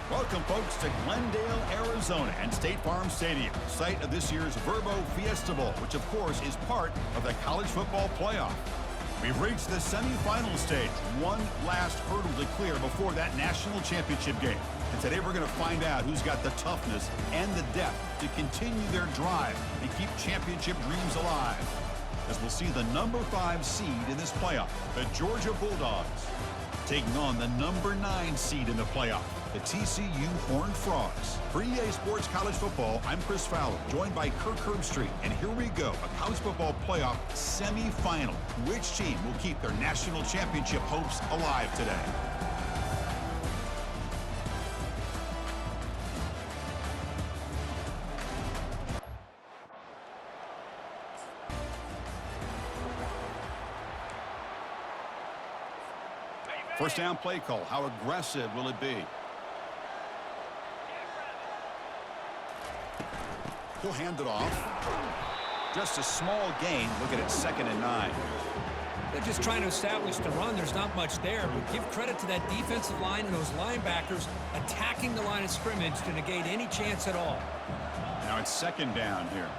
Welcome, folks, to Glendale, Arizona and State Farm Stadium, site of this year's Vrbo Fiesta Bowl, which, of course, is part of the college football playoff. We've reached the semifinal stage, one last hurdle to clear before that national championship game. And today we're going to find out who's got the toughness and the depth to continue their drive and keep championship dreams alive. As we'll see the number 5 seed in this playoff, the Georgia Bulldogs, taking on the number 9 seed in the playoff, the TCU Horned Frogs. For EA Sports College Football, I'm Chris Fowler, joined by Kirk Herbstreit. And here we go, a college football playoff semifinal. Which team will keep their national championship hopes alive today? First down play call. How aggressive will it be? He'll hand it off. Just a small gain. Look at it, 2nd and 9. They're just trying to establish the run. There's not much there, but give credit to that defensive line and those linebackers attacking the line of scrimmage to negate any chance at all. Now it's 2nd down here.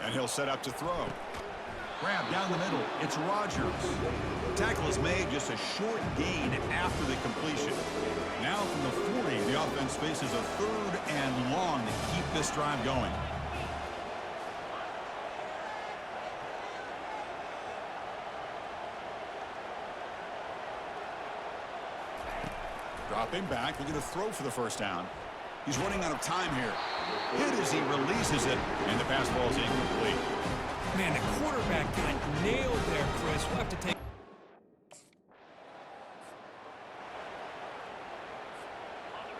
And he'll set up to throw. Grab down the middle. It's Rodgers. Tackle is made, just a short gain after the completion. Now from the 40, the offense faces a 3rd and long to keep this drive going. Dropping back, looking to throw for the first down. He's running out of time here. Hit as he releases it, and the pass ball is incomplete. Man, the quarterback got nailed there, Chris. We'll have to take.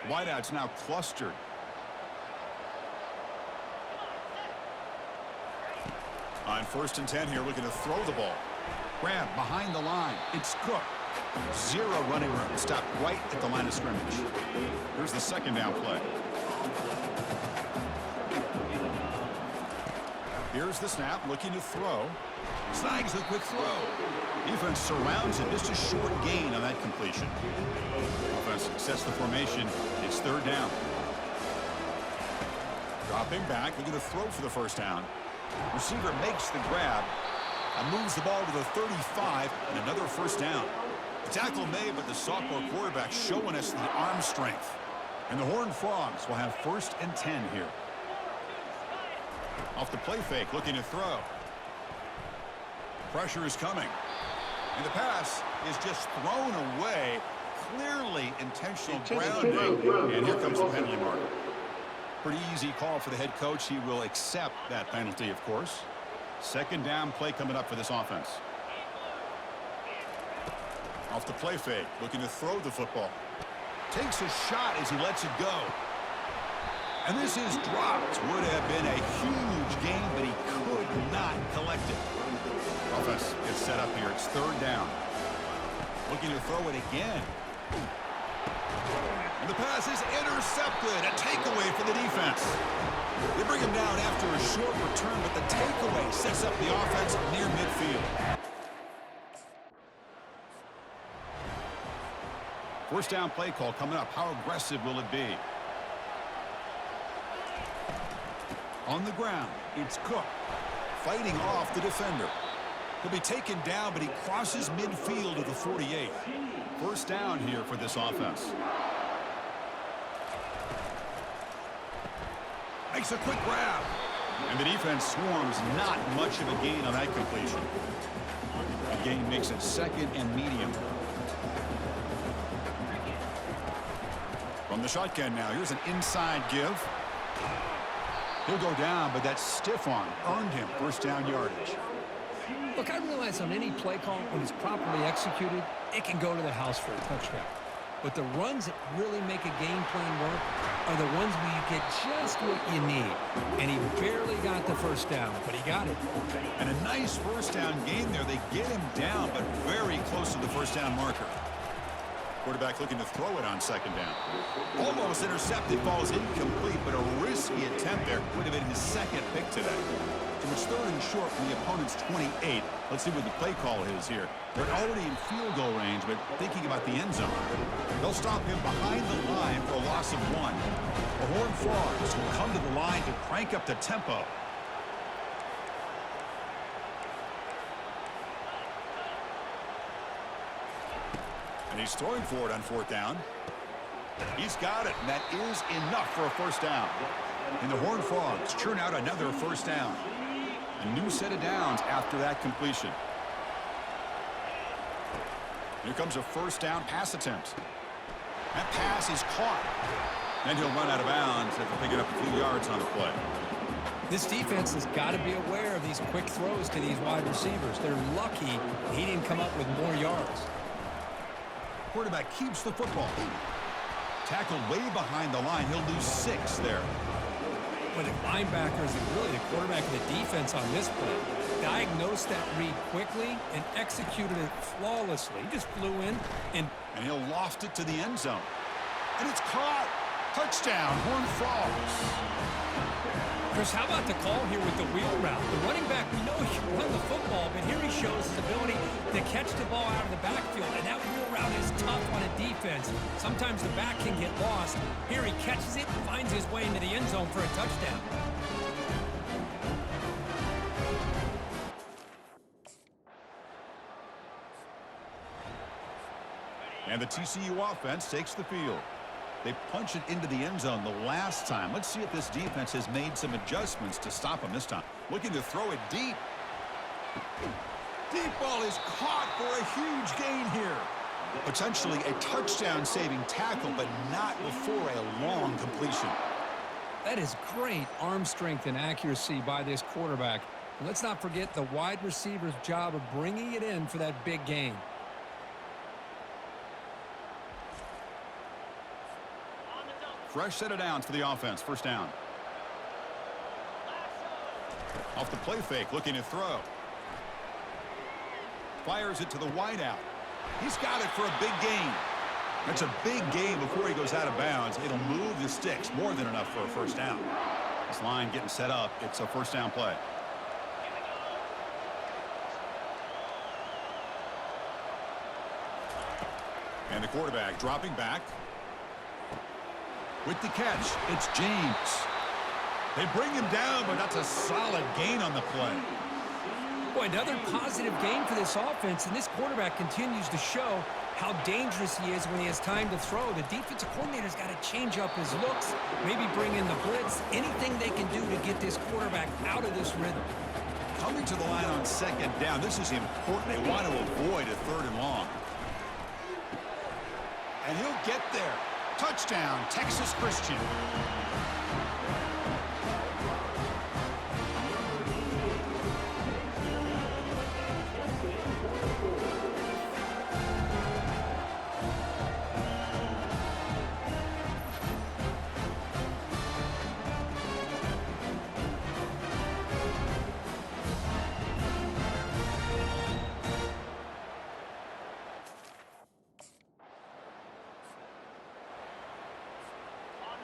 Wideouts now clustered. On 1st and 10 here, looking to throw the ball. Grab behind the line. It's Cook. 0 running room. Stopped right at the line of scrimmage. Here's the 2nd down play. Here's the snap, looking to throw. Snags a quick throw. Defense surrounds it. Just a short gain on that completion. Offense sets the formation. It's 3rd down. Dropping back, looking to throw for the first down. Receiver makes the grab and moves the ball to the 35 and another first down. The tackle made, but the sophomore quarterback showing us the arm strength. And the Horned Frogs will have 1st and 10 here. Off the play fake, looking to throw. Pressure is coming. And the pass is just thrown away. Clearly intentional grounding. And here comes the penalty marker. Pretty easy call for the head coach. He will accept that penalty, of course. 2nd down play coming up for this offense. Off the play fake, looking to throw the football. Takes a shot as he lets it go. And this is dropped. Would have been a huge gain, but he could not collect it. Offense gets set up here. It's 3rd down. Looking to throw it again. And the pass is intercepted. A takeaway for the defense. They bring him down after a short return, but the takeaway sets up the offense near midfield. 1st down play call coming up. How aggressive will it be? On the ground, it's Cook fighting off the defender. He'll be taken down, but he crosses midfield at the 48. 1st down here for this offense. Makes a quick grab. And the defense swarms. Not much of a gain on that completion. The gain makes it 2nd and medium. From the shotgun now, here's an inside give. He'll go down, but that stiff arm earned him 1st down yardage. Look, I realize on any play call, when it's properly executed, it can go to the house for a touchdown. But the runs that really make a game plan work are the ones where you get just what you need. And he barely got the 1st down, but he got it. And a nice 1st down gain there. They get him down, but very close to the 1st down marker. Quarterback looking to throw it on second down. Almost intercepted, falls incomplete, but a risky attempt there. Would have been his second pick today. So it's third and short from the opponent's 28. Let's see what the play call is here. They're already in field goal range, but thinking about the end zone. They'll stop him behind the line for a loss of 1. The Horned Frogs will come to the line to crank up the tempo. And he's throwing for it on fourth down. He's got it, and that is enough for a first down. And the Horned Frogs churn out another first down. A new set of downs after that completion. Here comes a first down pass attempt. That pass is caught. And he'll run out of bounds after picking up a few yards on the play. This defense has got to be aware of these quick throws to these wide receivers. They're lucky he didn't come up with more yards. Quarterback keeps the football. Tackled way behind the line. He'll lose 6 there. But the linebackers and really the quarterback and the defense on this play diagnosed that read quickly and executed it flawlessly. He just flew in and he'll loft it to the end zone. And it's caught. Touchdown, Horned Frogs. Chris, how about the call here with the wheel route? The running back, we know he can run the football, but here he shows his ability to catch the ball out of the backfield, and that wheel route is tough on a defense. Sometimes the back can get lost. Here he catches it and finds his way into the end zone for a touchdown. And the TCU offense takes the field. They punch it into the end zone the last time. Let's see if this defense has made some adjustments to stop him this time. Looking to throw it deep. Deep ball is caught for a huge gain here. Potentially a touchdown-saving tackle, but not before a long completion. That is great arm strength and accuracy by this quarterback. And let's not forget the wide receiver's job of bringing it in for that big gain. Fresh set of downs for the offense. First down. Off the play fake, looking to throw. Fires it to the wideout. He's got it for a big gain. That's a big gain before he goes out of bounds. It'll move the sticks. More than enough for a first down. This line getting set up. It's a first down play. And the quarterback dropping back. With the catch, it's James. They bring him down, but that's a solid gain on the play. Boy, another positive game for this offense, and this quarterback continues to show how dangerous he is when he has time to throw. The defensive coordinator's got to change up his looks, maybe bring in the blitz, anything they can do to get this quarterback out of this rhythm. Coming to the line on second down, this is important. They want to avoid a third and long. And he'll get there. Touchdown, Texas Christian.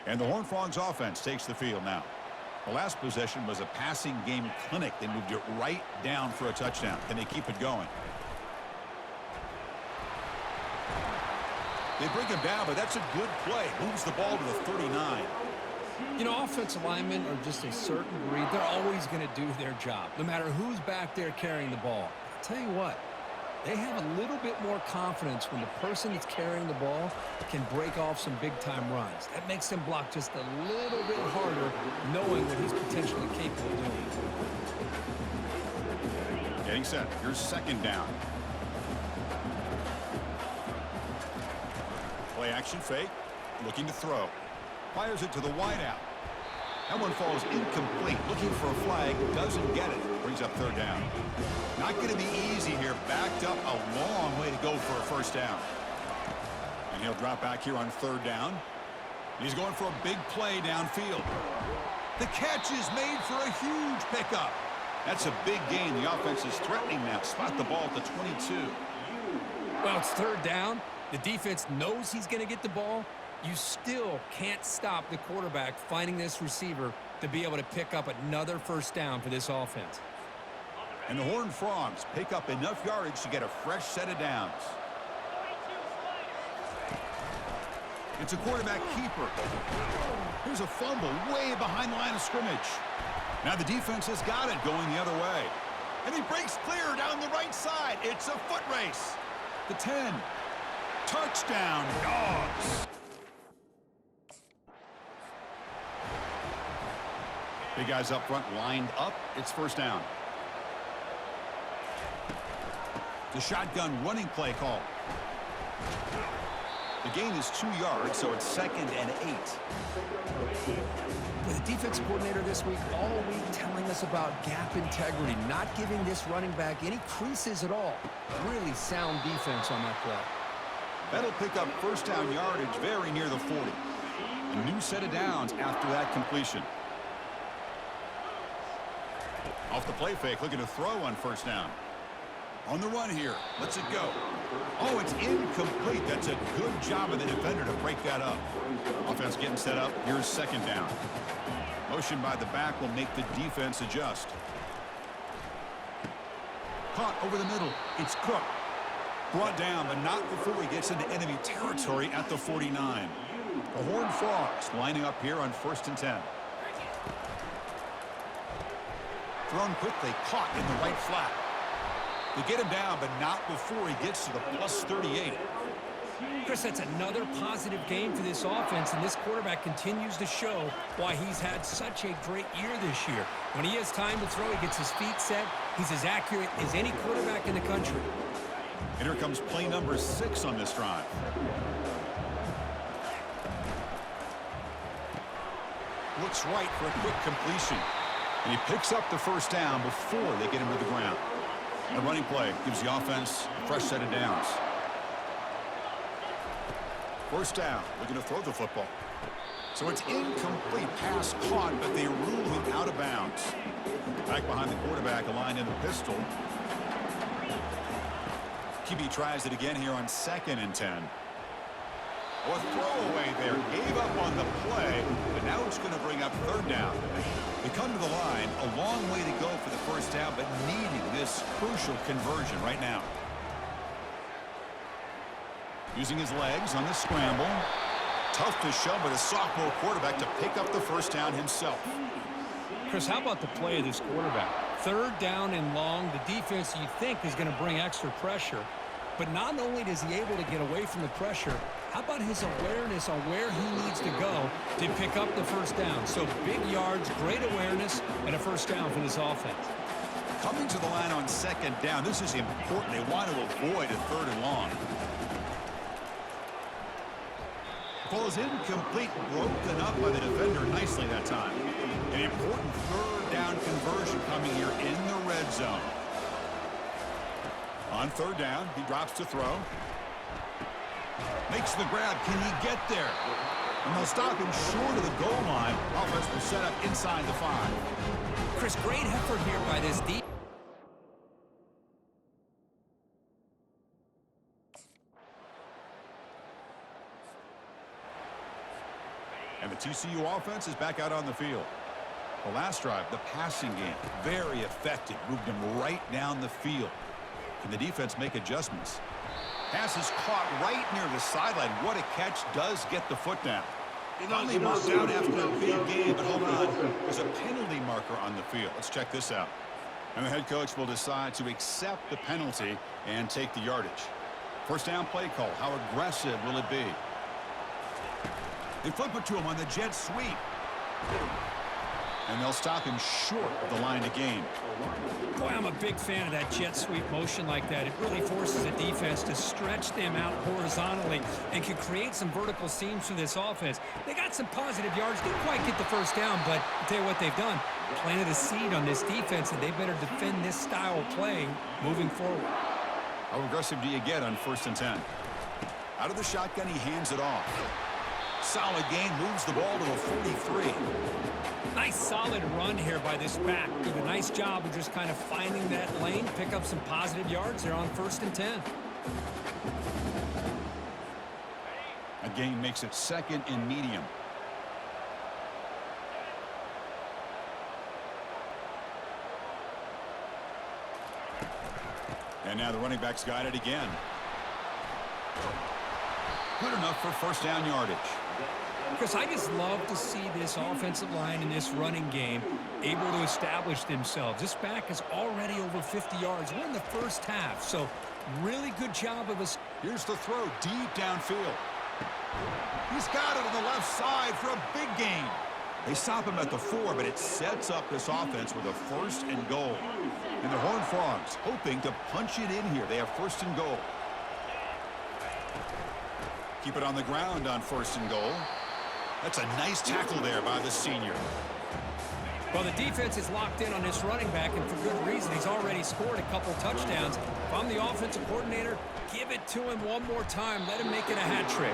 And the Horned Frogs offense takes the field now. The last possession was a passing game clinic. They moved it right down for a touchdown. Can they keep it going? They bring him down, but that's a good play. Moves the ball to the 39. You know, offensive linemen are just a certain breed. They're always going to do their job, no matter who's back there carrying the ball. I'll tell you what. They have a little bit more confidence when the person that's carrying the ball can break off some big-time runs. That makes them block just a little bit harder, knowing what he's potentially capable of doing. Getting set. Here's second down. Play action fake. Looking to throw. Fires it to the wideout. That one falls incomplete. Looking for a flag. Doesn't get it. Brings up third down. Not going to be easy here. Backed up a long way to go for a first down. And he'll drop back here on third down. He's going for a big play downfield. The catch is made for a huge pickup. That's a big gain. The offense is threatening now. Spot the ball at the 22. Well, it's third down. The defense knows he's going to get the ball. You still can't stop the quarterback finding this receiver to be able to pick up another first down for this offense. And the Horned Frogs pick up enough yardage to get a fresh set of downs. It's a quarterback keeper. Here's a fumble way behind the line of scrimmage. Now the defense has got it going the other way. And he breaks clear down the right side. It's a foot race. The 10. Touchdown, Dogs. Big guys up front lined up. It's first down. The shotgun running play call. The gain is 2 yards, so it's 2nd and 8. With the defense coordinator this week, all week telling us about gap integrity, not giving this running back any creases at all. Really sound defense on that play. That'll pick up first down yardage very near the 40. A new set of downs after that completion. Off the play fake, looking to throw on first down. On the run here, lets it go. Oh, it's incomplete. That's a good job of the defender to break that up. Offense getting set up. Here's second down. Motion by the back will make the defense adjust. Caught over the middle. It's Cook. Brought down, but not before he gets into enemy territory at the 49. The Horned Frogs lining up here on 1st and 10. Thrown quickly, caught in the right flat. They get him down, but not before he gets to the plus 38. Chris, that's another positive game for this offense, and this quarterback continues to show why he's had such a great year this year. When he has time to throw, he gets his feet set. He's as accurate as any quarterback in the country. And here comes play number 6 on this drive. Looks right for a quick completion. And he picks up the first down before they get him to the ground. The running play gives the offense a fresh set of downs. First down, looking to throw the football. So it's incomplete, pass caught, but they rule him out of bounds. Back behind the quarterback, aligned in the pistol. QB tries it again here on 2nd and 10. Or throwaway there, gave up on the play, but now it's going to bring up third down. They come to the line, a long way to go for the first down, but needing this crucial conversion right now. Using his legs on the scramble. Tough to show, but a sophomore quarterback to pick up the first down himself. Chris, how about the play of this quarterback? 3rd down and long. The defense, you think, is going to bring extra pressure. But not only is he able to get away from the pressure, how about his awareness on where he needs to go to pick up the first down? So big yards, great awareness, and a first down for this offense. Coming to the line on 2nd down, this is important. They want to avoid a 3rd and long. Ball is incomplete, broken up by the defender nicely that time. An important 3rd down conversion coming here in the red zone. On 3rd down, he drops to throw. Makes the grab. Can he get there? And they'll stop him short of the goal line. Offense will set up inside the 5. Chris, great effort here by this defense. And the TCU offense is back out on the field. The last drive, the passing game, very effective. Moved him right down the field. Can the defense make adjustments? Pass is caught right near the sideline. What a catch. Does get the foot down. Finally marked out after a big game, but hold on. There's a penalty marker on the field. Let's check this out. And the head coach will decide to accept the penalty and take the yardage. First down play call. How aggressive will it be? They flip it to him on the jet sweep. And they'll stop him short of the line to gain. Boy, I'm a big fan of that jet sweep motion like that. It really forces a defense to stretch them out horizontally and can create some vertical seams for this offense. They got some positive yards. Didn't quite get the first down, but I'll tell you what they've done. Planted a seed on this defense, and they better defend this style of play moving forward. How aggressive do you get on 1st and 10? Out of the shotgun, he hands it off. Solid gain, moves the ball to the 43. Nice solid run here by this back. Did a nice job of just kind of finding that lane, pick up some positive yards there on 1st and 10. A gain makes it second and medium. And now the running back's got it again. Good enough for first down yardage. Chris, I just love to see this offensive line in this running game able to establish themselves. This back is already over 50 yards. We're in the first half, so really good job of us. Here's the throw deep downfield. He's got it on the left side for a big gain. They stop him at the 4, but it sets up this offense with a first and goal. And the Horned Frogs hoping to punch it in here. They have first and goal. Keep it on the ground on first and goal. That's a nice tackle there by the senior. Well, the defense is locked in on this running back, and for good reason. He's already scored a couple touchdowns. If I'm the offensive coordinator, give it to him one more time. Let him make it a hat trick.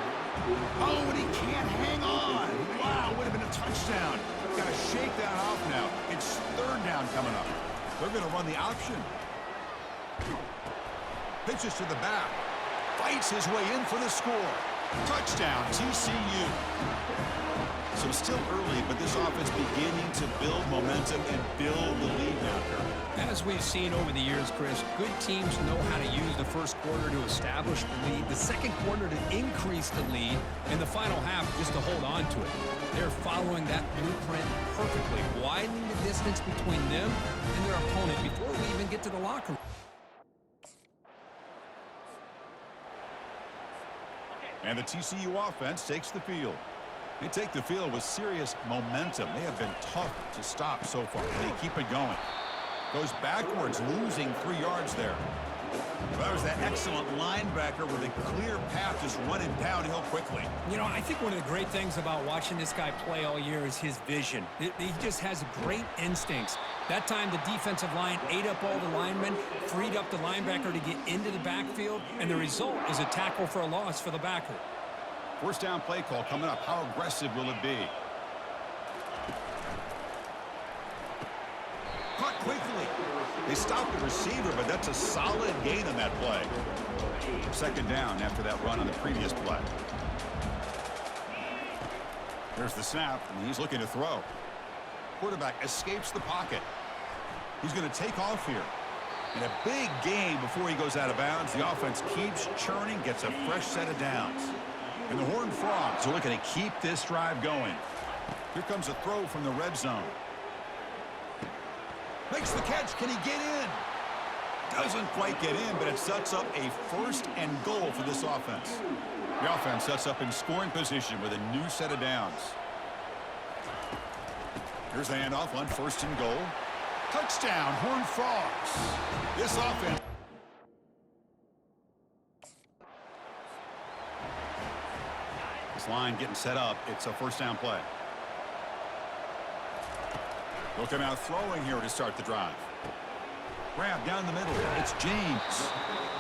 Oh, and he can't hang on. Wow, would have been a touchdown. Got to shake that off now. It's third down coming up. They're going to run the option. Pitches to the back. Fights his way in for the score. Touchdown, TCU. So still early, but this offense beginning to build momentum and build the lead now, Kirk. As we've seen over the years, Chris, good teams know how to use the first quarter to establish the lead, the second quarter to increase the lead, and the final half just to hold on to it. They're following that blueprint perfectly, widening the distance between them and their opponent before we even get to the locker room. And the TCU offense takes the field. They take the field with serious momentum. They have been tough to stop so far. They keep it going. Goes backwards, losing 3 yards there. Well, that was that excellent linebacker with a clear path just running downhill quickly. You know, I think one of the great things about watching this guy play all year is his vision. He just has great instincts. That time, the defensive line ate up all the linemen, freed up the linebacker to get into the backfield, and the result is a tackle for a loss for the backer. First down play call coming up. How aggressive will it be? Caught quickly. They stopped the receiver, but that's a solid gain on that play. Second down after that run on the previous play. There's the snap, and he's looking to throw. Quarterback escapes the pocket. He's going to take off here. And a big gain before he goes out of bounds. The offense keeps churning, gets a fresh set of downs. And the Horned Frogs are looking to keep this drive going. Here comes a throw from the red zone. Makes the catch. Can he get in? Doesn't quite get in, but it sets up a first and goal for this offense. The offense sets up in scoring position with a new set of downs. Here's the handoff on first and goal. Touchdown, Horned Frogs. This offense. This line getting set up. It's a first down play. They'll come out throwing here to start the drive. Grab down the middle. It's James.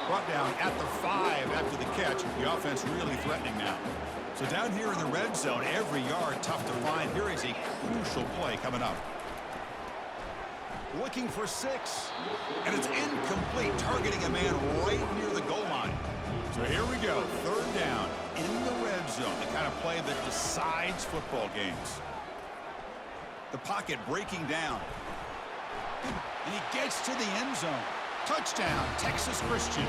Brought down at the 5 after the catch. The offense really threatening now. So down here in the red zone, every yard tough to find. Here is a crucial play coming up. Looking for 6. And it's incomplete, targeting a man right near the goal line. So here we go. Third down in the red zone. The kind of play that decides football games. The pocket breaking down. And he gets to the end zone. Touchdown, Texas Christian.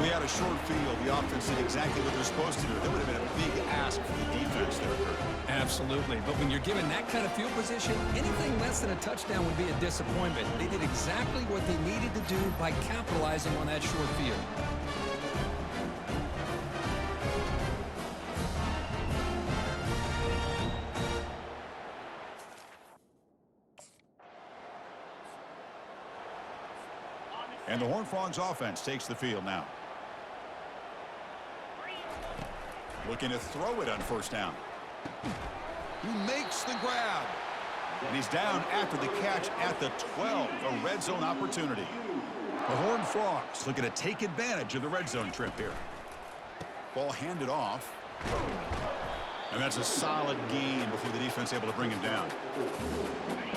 We had a short field. The offense did exactly what they're supposed to do. That would have been a big ask for the defense there, Kurt. Absolutely. But when you're given that kind of field position, anything less than a touchdown would be a disappointment. They did exactly what they needed to do by capitalizing on that short field. And the Horned Frogs offense takes the field now. Looking to throw it on first down. He makes the grab. And he's down after the catch at the 12. A red zone opportunity. The Horned Frogs looking to take advantage of the red zone trip here. Ball handed off. And that's a solid gain before the defense able to bring him down.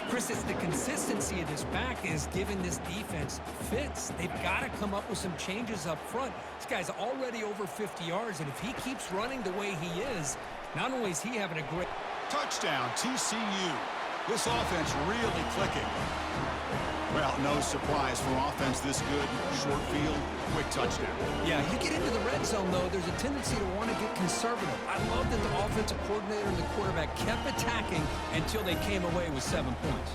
Chris, it's the consistency of this back is giving this defense fits. They've got to come up with some changes up front. This guy's already over 50 yards, and if he keeps running the way he is, not only is he having a great... Touchdown, TCU. This offense really clicking. Well, no surprise for offense this good. Short field, quick touchdown. Yeah, you get into the red zone, though, there's a tendency to want to get conservative. I love that the offensive coordinator and the quarterback kept attacking until they came away with 7 points.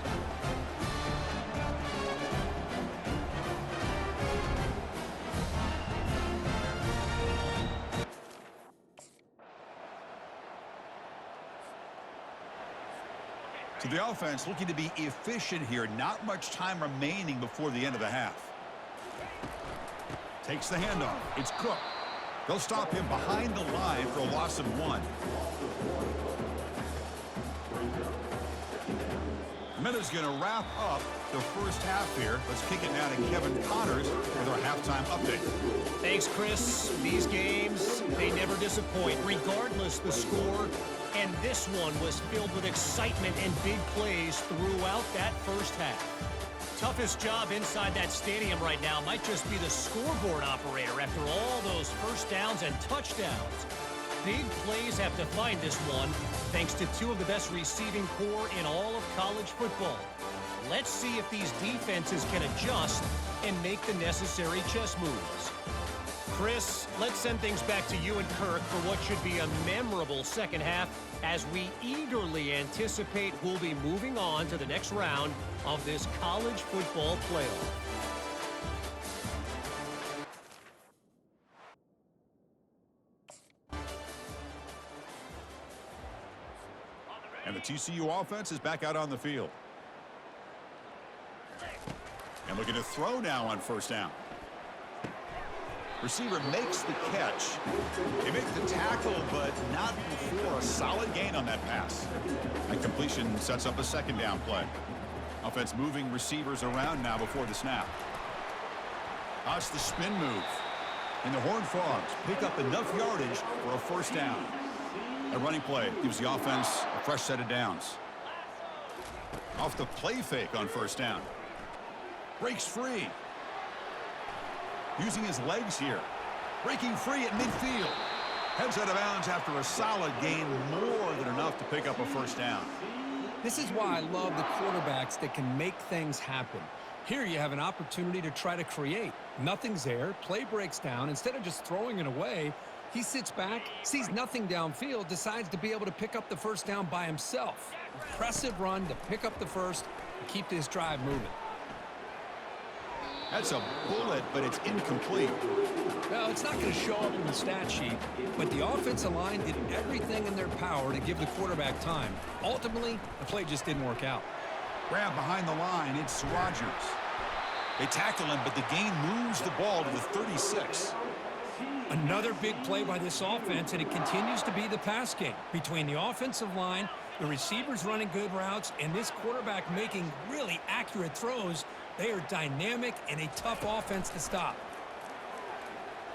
So the offense looking to be efficient here. Not much time remaining before the end of the half. Takes the handoff. It's Cook. They'll stop him behind the line for a loss of 1. Minutes going to wrap up the first half here. Let's kick it now to Kevin Connors with our halftime update. Thanks, Chris. These games, they never disappoint, regardless the score. And this one was filled with excitement and big plays throughout that first half. Toughest job inside that stadium right now might just be the scoreboard operator after all those first downs and touchdowns. Big plays have defined this one, thanks to 2 of the best receiving core in all of college football. Let's see if these defenses can adjust and make the necessary chess moves. Chris, let's send things back to you and Kirk for what should be a memorable second half as we eagerly anticipate we'll be moving on to the next round of this college football playoff. And the TCU offense is back out on the field. And looking to throw now on first down. Receiver makes the catch. They make the tackle, but not before a solid gain on that pass. And completion sets up a second down play. Offense moving receivers around now before the snap. That's the spin move. And the Horned Frogs pick up enough yardage for a first down. A running play gives the offense a fresh set of downs. Off the play fake on first down. Breaks free. Using his legs here. Breaking free at midfield. Heads out of bounds after a solid gain, more than enough to pick up a first down. This is why I love the quarterbacks that can make things happen. Here you have an opportunity to try to create. Nothing's there. Play breaks down. Instead of just throwing it away, he sits back, sees nothing downfield, decides to be able to pick up the first down by himself. Impressive run to pick up the first and keep this drive moving. That's a bullet, but it's incomplete. Well, it's not going to show up in the stat sheet, but the offensive line did everything in their power to give the quarterback time. Ultimately, the play just didn't work out. Grab behind the line, it's Rodgers. They tackle him, but the gain moves the ball to the 36. Another big play by this offense, and it continues to be the pass game. Between the offensive line, the receivers running good routes, and this quarterback making really accurate throws, they are dynamic and a tough offense to stop.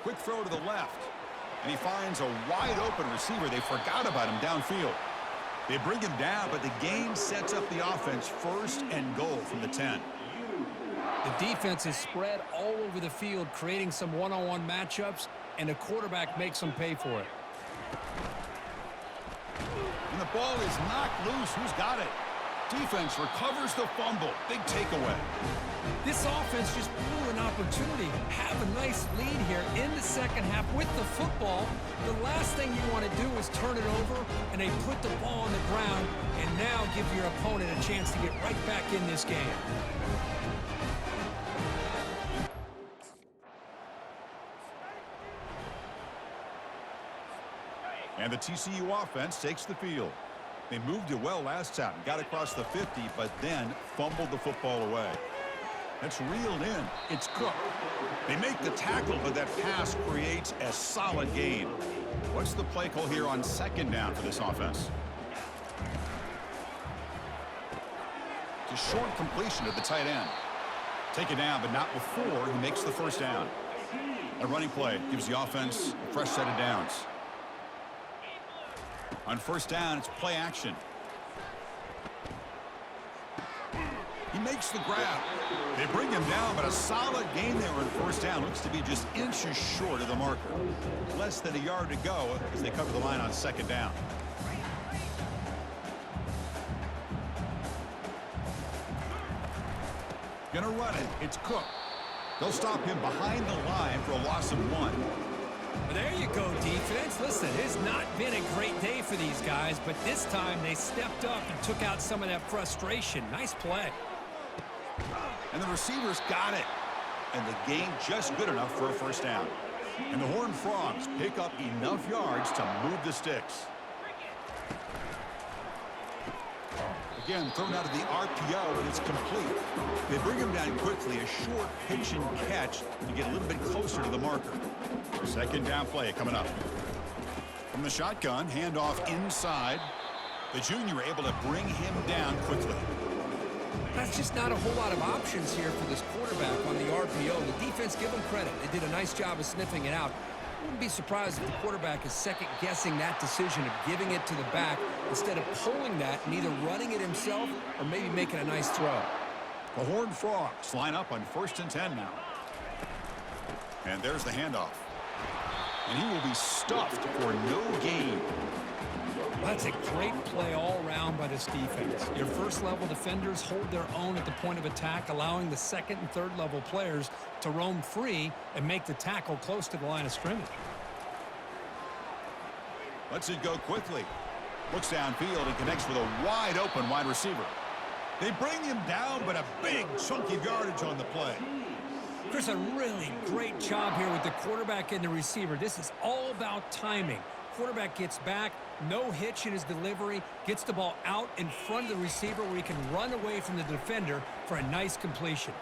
Quick throw to the left, and he finds a wide-open receiver. They forgot about him downfield. They bring him down, but the gain sets up the offense first and goal from the 10. The defense is spread all over the field, creating some one-on-one matchups, and the quarterback makes them pay for it. And the ball is knocked loose. Who's got it? Defense recovers the fumble. Big takeaway. This offense just blew an opportunity. Have a nice lead here in the second half with the football. The last thing you want to do is turn it over, and they put the ball on the ground and now give your opponent a chance to get right back in this game. And the TCU offense takes the field. They moved it well last time, got across the 50, but then fumbled the football away. That's reeled in. It's Cook. They make the tackle, but that pass creates a solid gain. What's the play call here on second down for this offense? It's a short completion to the tight end. Take it down, but not before he makes the first down. A running play gives the offense a fresh set of downs. On first down, it's play action. He makes the grab. They bring him down, but a solid gain there on first down. Looks to be just inches short of the marker. Less than a yard to go as they cover the line on second down. Gonna run it. It's Cook. They'll stop him behind the line for a loss of 1. Well, there you go, defense. Listen, it's not been a great day for these guys, but this time they stepped up and took out some of that frustration. Nice play. And the receivers got it. And the gain just good enough for a first down. And the Horned Frogs pick up enough yards to move the sticks. Again, thrown out of the RPO, and it's complete. They bring him down quickly, a short pitch and catch to get a little bit closer to the marker. Second down play coming up. From the shotgun, handoff inside. The junior able to bring him down quickly. That's just not a whole lot of options here for this quarterback on the RPO. The defense, give them credit. They did a nice job of sniffing it out. Wouldn't be surprised if the quarterback is second-guessing that decision of giving it to the back instead of pulling that and either running it himself or maybe making a nice throw. The Horned Frogs line up on 1st and 10 now. And there's the handoff. And he will be stuffed for no gain. That's a great play all around by this defense. Your first-level defenders hold their own at the point of attack, allowing the second and third-level players to roam free and make the tackle close to the line of scrimmage. Lets it go quickly. Looks downfield and connects with a wide-open wide receiver. They bring him down, but a big chunk of yardage on the play. There's a really great job here with the quarterback and the receiver. This is all about timing. Quarterback gets back, no hitch in his delivery, gets the ball out in front of the receiver where he can run away from the defender for a nice completion.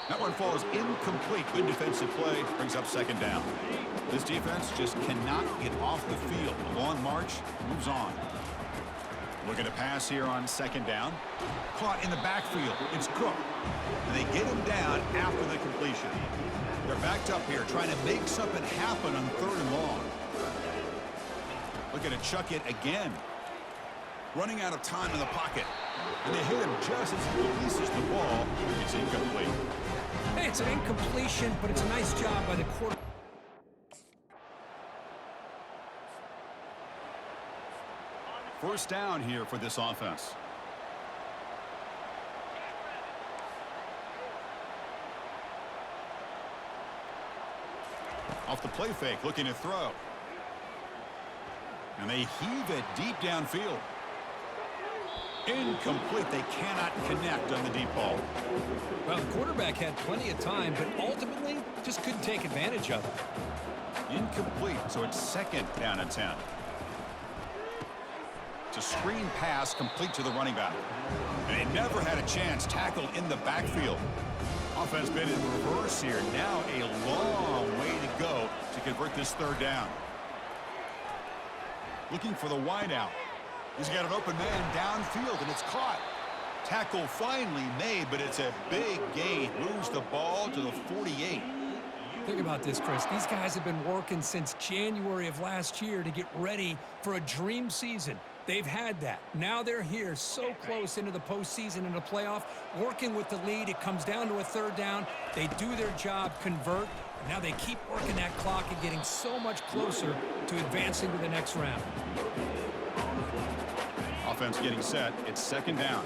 That one falls incomplete. Good defensive play. Brings up second down. This defense just cannot get off the field. The long march moves on. Looking to pass here on second down. Caught in the backfield. It's Cook. And they get him down after the completion. They're backed up here trying to make something happen on 3rd and long. Looking to chuck it again. Running out of time in the pocket. And they hit him just as he releases the ball. It's incomplete. Hey, it's an incompletion, but it's a nice job by the quarterback. First down here for this offense. Off the play fake, looking to throw. And they heave it deep downfield. Incomplete. They cannot connect on the deep ball. Well, the quarterback had plenty of time, but ultimately just couldn't take advantage of it. Incomplete, so it's second down and 10. It's a screen pass complete to the running back. And they never had a chance tackled in the backfield. Offense been in reverse here. Now a long way to go to convert this 3rd down. Looking for the wide out. He's got an open man downfield, and it's caught. Tackle finally made, but it's a big gain. Moves the ball to the 48. Think about this, Chris. These guys have been working since January of last year to get ready for a dream season. They've had that. Now they're here so close into the postseason and the playoff, working with the lead. It comes down to a 3rd down. They do their job, convert, and now they keep working that clock and getting so much closer to advancing to the next round. Offense getting set. It's second down.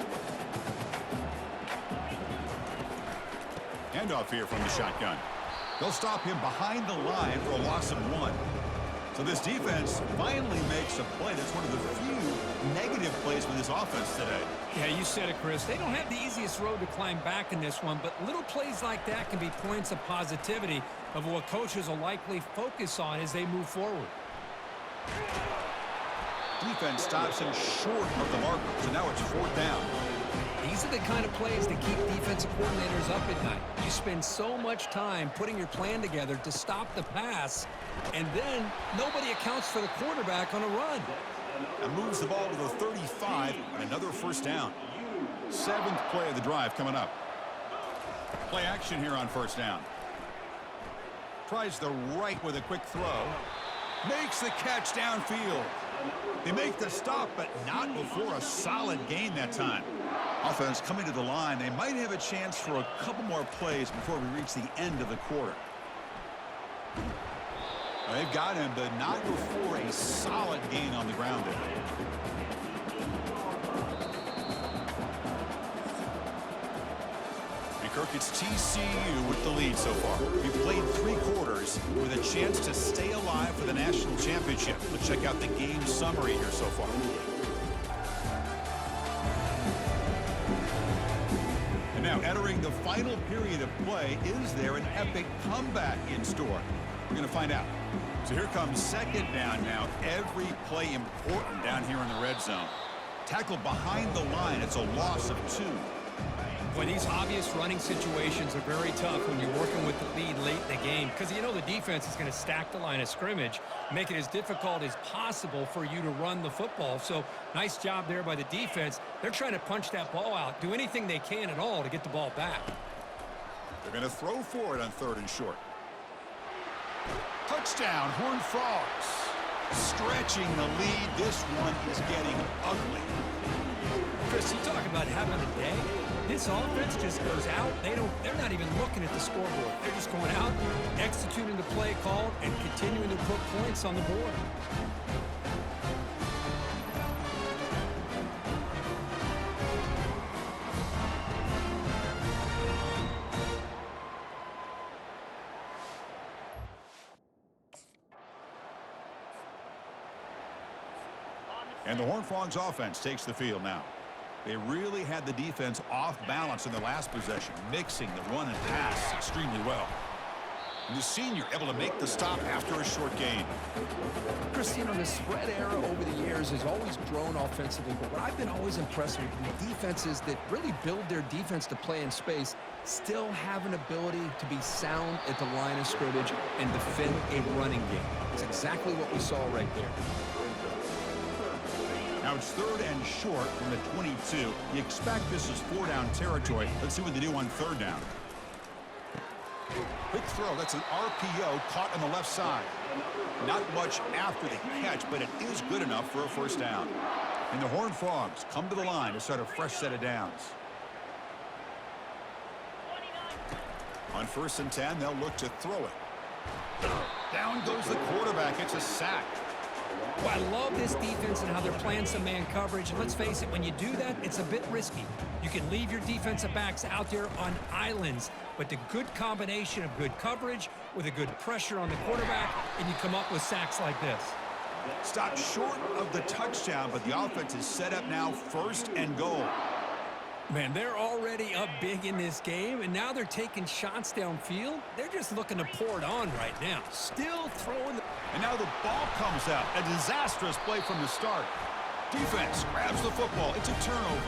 Handoff here from the shotgun. They'll stop him behind the line for a loss of 1. So this defense finally makes a play. That's one of the few negative plays for this offense today. Yeah, you said it, Chris. They don't have the easiest road to climb back in this one, but little plays like that can be points of positivity of what coaches will likely focus on as they move forward. Defense stops him short of the marker, so now it's 4th down. These are the kind of plays that keep defensive coordinators up at night. You spend so much time putting your plan together to stop the pass, and then nobody accounts for the quarterback on a run. And moves the ball to the 35, and another first down. 7th play of the drive coming up. Play action here on first down. Tries the right with a quick throw. Makes the catch downfield. They make the stop, but not before a solid gain that time. Offense coming to the line. They might have a chance for a couple more plays before we reach the end of the quarter. They've got him, but not before a solid gain on the ground there. Kirk, it's TCU with the lead so far. We've played 3 quarters with a chance to stay alive for the national championship. Let's check out the game summary here so far. And now entering the final period of play, is there an epic comeback in store? We're going to find out. So here comes second down now. Every play important down here in the red zone. Tackle behind the line. It's a loss of 2. Boy, these obvious running situations are very tough when you're working with the lead late in the game because you know the defense is going to stack the line of scrimmage, make it as difficult as possible for you to run the football. So nice job there by the defense. They're trying to punch that ball out, do anything they can at all to get the ball back. They're going to throw for it on 3rd and short. Touchdown, Horned Frogs. Stretching the lead. This one is getting ugly. Chris, you talk about having a day. This offense just goes out. They're not even looking at the scoreboard. They're just going out, executing the play called, and continuing to put points on the board. And the Horned Frogs offense takes the field now. They really had the defense off balance in the last possession, mixing the run and pass extremely well. And the senior able to make the stop after a short gain. Chris, you know, the spread era over the years has always grown offensively, but what I've been always impressed with the defenses that really build their defense to play in space still have an ability to be sound at the line of scrimmage and defend a running game. It's exactly what we saw right there. Now it's 3rd and short from the 22. You expect this is 4-down territory. Let's see what they do on 3rd down. Quick throw. That's an RPO caught on the left side. Not much after the catch, but it is good enough for a 1st down. And the Horned Frogs come to the line to start a fresh set of downs. On 1st and 10, they'll look to throw it. Down goes the quarterback. It's a sack. Well, I love this defense and how they're playing some man coverage. And let's face it, when you do that, it's a bit risky. You can leave your defensive backs out there on islands, but the good combination of good coverage with a good pressure on the quarterback, and you come up with sacks like this. Stopped short of the touchdown, but the offense is set up now 1st and goal. Man, they're already up big in this game, and now they're taking shots downfield. They're just looking to pour it on right now. Still throwing the... And now the ball comes out. A disastrous play from the start. Defense grabs the football. It's a turnover.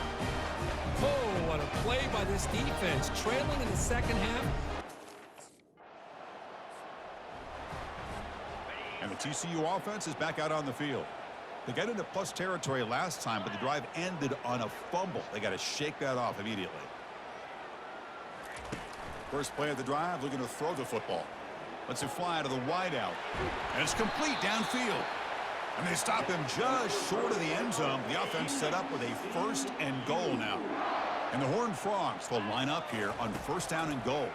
Oh, what a play by this defense. Trailing in the 2nd half. And the TCU offense is back out on the field. They got into plus territory last time, but the drive ended on a fumble. They got to shake that off immediately. First play of the drive, looking to throw the football. Lets it fly to the wideout. And it's complete downfield. And they stop him just short of the end zone. The offense set up with a 1st and goal now. And the Horned Frogs will line up here on 1st down and goal.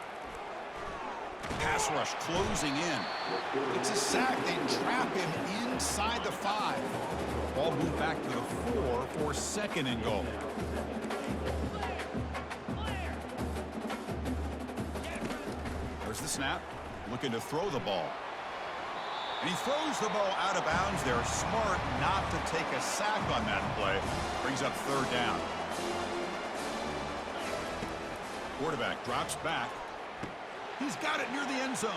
Pass rush closing in. It's a sack. They trap him inside the 5. Ball moved back to the 4 for 2nd and goal. There's the snap. Looking to throw the ball. And he throws the ball out of bounds there. Smart not to take a sack on that play. Brings up 3rd down. Quarterback drops back. He's got it near the end zone.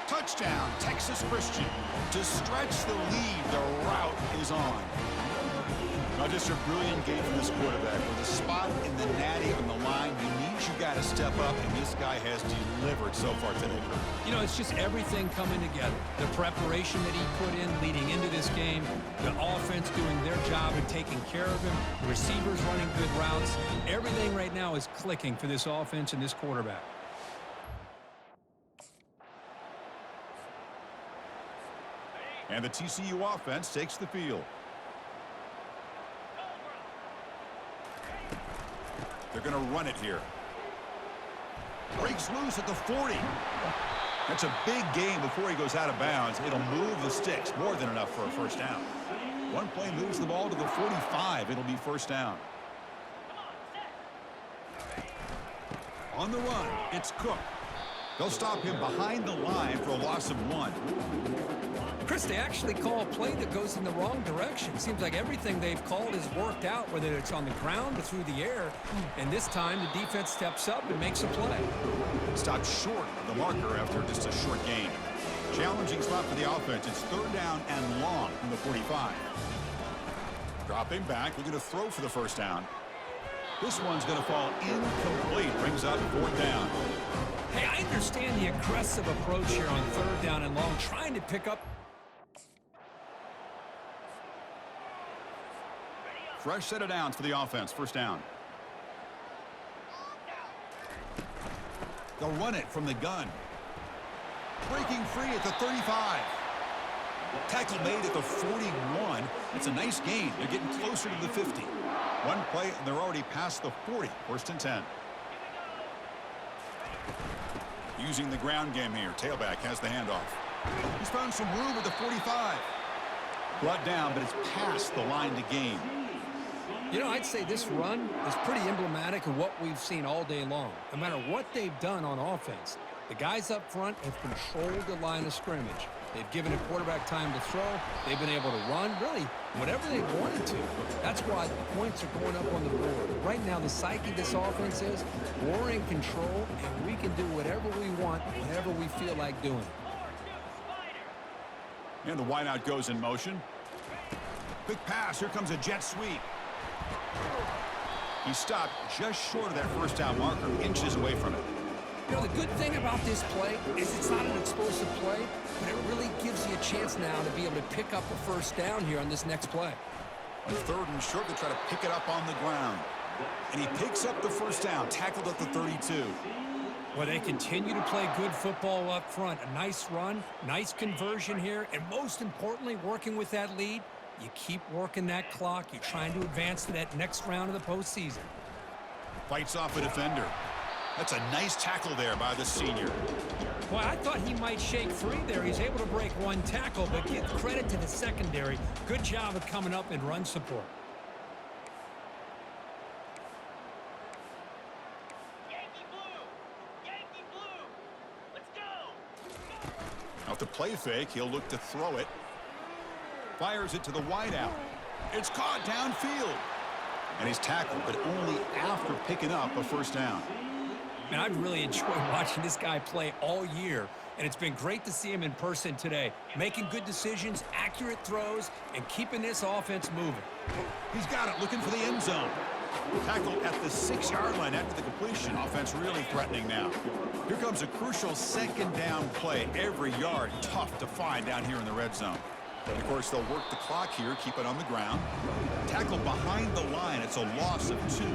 Touchdown, Texas Christian. To stretch the lead, the route is on. Now just a brilliant game from this quarterback. With a spot in the natty on the line, you got to step up, and this guy has delivered so far today. You know, it's just everything coming together. The preparation that he put in leading into this game, the offense doing their job and taking care of him, the receivers running good routes. Everything right now is clicking for this offense and this quarterback. And the TCU offense takes the field. They're going to run it here. Breaks loose at the 40. That's a big gain before he goes out of bounds. It'll move the sticks, more than enough for a first down. One play moves the ball to the 45. It'll be first down. On the run, it's Cook. They'll stop him behind the line for a loss of 1. Chris, they actually call a play that goes in the wrong direction. Seems like everything they've called has worked out, whether it's on the ground or through the air. And this time, the defense steps up and makes a play. Stopped short of the marker after just a short gain. Challenging spot for the offense. It's third down and long from the 45. Dropping back, looking to throw for the first down. This one's going to fall incomplete. Brings up fourth down. Hey, I understand the aggressive approach here on third down and long, trying to pick up. Fresh set of downs for the offense. First down. They'll run it from the gun. Breaking free at the 35. Tackle made at the 41. It's a nice gain. They're getting closer to the 50. One play, and they're already past the 40. First and 10. Using the ground game here. Tailback has the handoff. He's found some room at the 45. Brought down, but it's past the line to gain. You know, I'd say this run is pretty emblematic of what we've seen all day long. No matter what they've done on offense, the guys up front have controlled the line of scrimmage. They've given a quarterback time to throw. They've been able to run, really, whatever they wanted to. That's why the points are going up on the board. Right now, the psyche of this offense is we're in control, and we can do whatever we want, whatever we feel like doing. And the wideout goes in motion. Quick pass. Here comes a jet sweep. He stopped just short of that first down marker, inches away from it. You know, the good thing about this play is it's not an explosive play, but it really gives you a chance now to be able to pick up a first down here on this next play. On third and short, they try to pick it up on the ground. And he picks up the first down, tackled at the 32. Well, they continue to play good football up front. A nice run, nice conversion here, and most importantly, working with that lead, you keep working that clock. You're trying to advance to that next round of the postseason. Fights off a defender. That's a nice tackle there by the senior. Well, I thought he might shake free there. He's able to break one tackle, but give credit to the secondary. Good job of coming up and run support. Yankee blue, let's go. Off the play fake, he'll look to throw it. Fires it to the wideout. It's caught downfield. And he's tackled, but only after picking up a first down. Man, I've really enjoyed watching this guy play all year, and it's been great to see him in person today, making good decisions, accurate throws, and keeping this offense moving. He's got it, looking for the end zone. Tackled at the 6-yard line after the completion. Offense really threatening now. Here comes a crucial second down play. Every yard tough to find down here in the red zone. And of course, they'll work the clock here, keep it on the ground. Tackle behind the line. It's a loss of 2.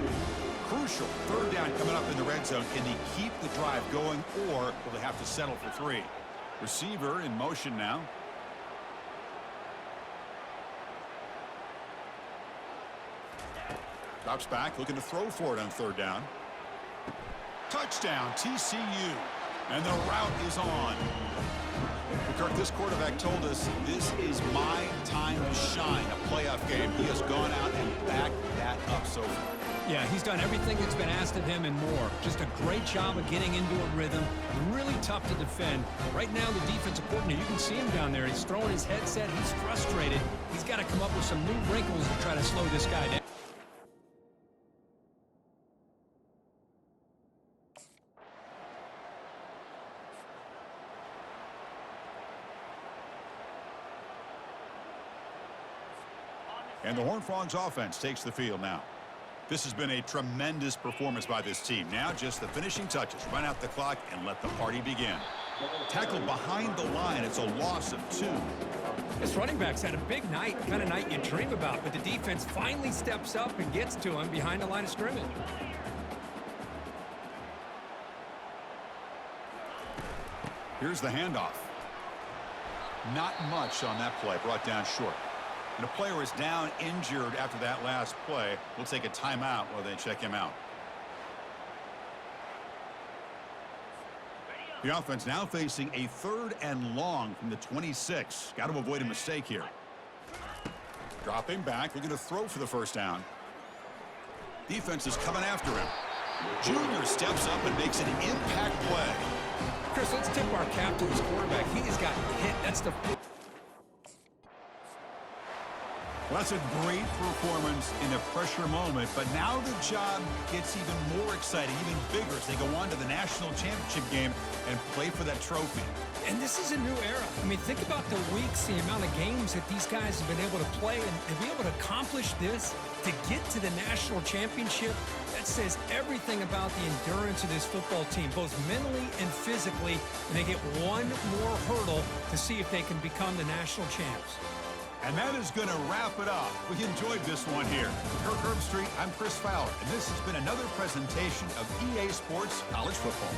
Crucial third down coming up in the red zone. Can they keep the drive going, or will they have to settle for 3? Receiver in motion now. Drops back, looking to throw for it on third down. Touchdown, TCU. And the route is on. Kirk, this quarterback told us this is my time to shine, a playoff game. He has gone out and backed that up so far. Yeah, he's done everything that's been asked of him and more. Just a great job of getting into a rhythm. Really tough to defend. Right now, the defensive coordinator, you can see him down there. He's throwing his headset. He's frustrated. He's got to come up with some new wrinkles to try to slow this guy down. And the Horned Frogs offense takes the field now. This has been a tremendous performance by this team. Now just the finishing touches. Run out the clock and let the party begin. Tackle behind the line. It's a loss of 2. This running back's had a big night, kind of night you dream about, but the defense finally steps up and gets to him behind the line of scrimmage. Here's the handoff. Not much on that play, brought down short. And a player is down injured after that last play. We'll take a timeout while they check him out. The offense now facing a 3rd and long from the 26. Got to avoid a mistake here. Dropping back, looking to throw for the first down. Defense is coming after him. Junior steps up and makes an impact play. Chris, let's tip our cap to this quarterback. He has gotten hit. That's the... Well, that's a great performance in a pressure moment, but now the job gets even more exciting, even bigger as they go on to the national championship game and play for that trophy. And this is a new era. I mean, think about the weeks, the amount of games that these guys have been able to play, and to be able to accomplish this, to get to the national championship, that says everything about the endurance of this football team, both mentally and physically, and they get one more hurdle to see if they can become the national champs. And that is going to wrap it up. We enjoyed this one here. For Kirk Herbstreit, I'm Chris Fowler, and this has been another presentation of EA Sports College Football.